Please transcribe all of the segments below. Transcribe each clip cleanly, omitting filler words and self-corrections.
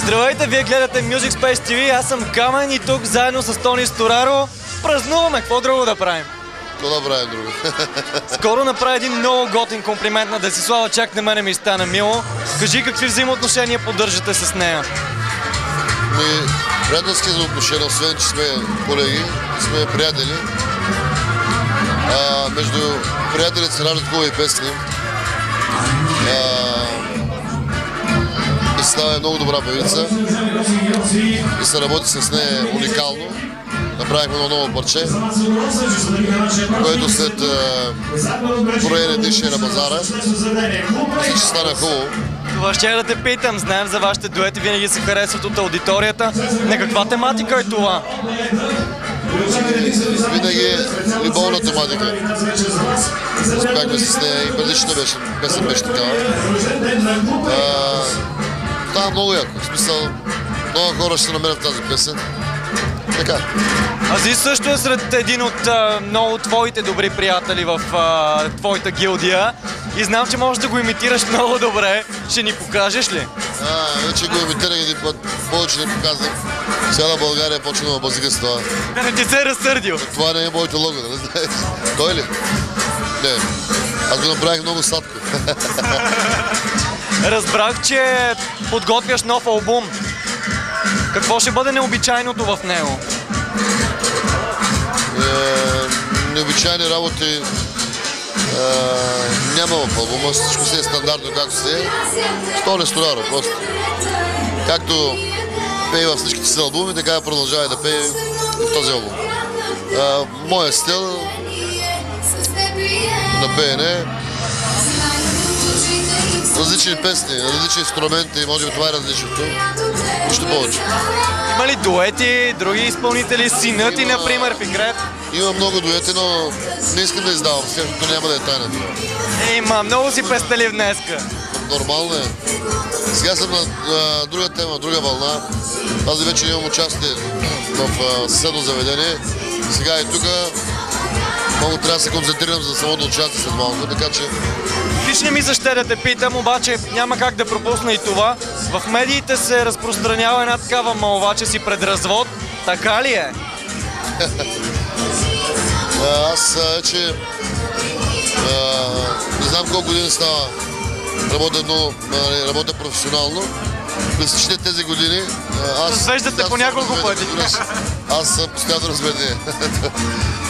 Здравейте, вие гледате Music Space TV, аз съм Камен и тук заедно с Тони Стораро празнуваме. Какво друго да правим? Какво да правим друго? Скоро направи един много готин комплимент на Десислава, чак на мене ми стана мило. Кажи какви взаимоотношения поддържате с нея? Приятелски взаимоотношения, освен че сме колеги, сме приятели. Между приятелите се раждат хубави песни. Десислава е много добра певица и се работи с нея уникално. Направихме едно ново парче, което след броени диши на пазара, мисля, че стана хубаво. Това ще да те питам, знаем за вашите дуети, винаги се харесват от аудиторията. На каква тематика е това? Винаги е любовна тематика. Успяхме с нея и предишната песен беше такава. Това е много яко. В смисъл, много хора ще се намерят в тази песен. Така. Азис също е сред един от много твоите добри приятели в твоята гилдия. И знам, че можеш да го имитираш много добре. Ще ни покажеш ли? Вече го имитирах един път. Повече не показвам. Цяла България почна да базика с това. Да не ти се е разсърдил. Това не е моето лого, да не знаеш. Той ли? Не. Аз го направих много сладко. Разбрах, че подготвяш нов албум. Какво ще бъде необичайното в него? Необичайни работи няма в албума. Всичко си е стандартно, както си е. Тони Стораро, просто. Както пее във всичките си албуми, така и продължава да пее и в този албум. Моят стил на пеене, различни песни, различни инструменти, може би това е различното. Нищо повече. Има ли дуети, други изпълнители, сина ти, например, в играта? Има много дуети, но не искам да издавам, защото няма да е тайна това. Има, много си пестелив днеска. Нормално е. Сега съм на друга тема, друга вълна. Аз вече имам участие в съседно заведение. Сега и тук много трябва да се концентрирам за самото участие след малко, така че... Виж, не ми се ще да те питам, обаче няма как да пропусна и това. В медиите се разпространява една такава малва, че си пред развод. Така ли е? Аз вече не знам колко години става. Работя професионално. През всичките тези години... Развеждате по няколко пъти. Аз съм постоянно разведен.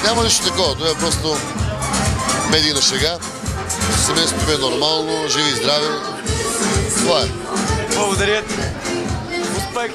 Няма нищо такова, това е просто медийна шега. Семейството ми е нормално, живи и здрави. Това е. Благодаря ти. Успех!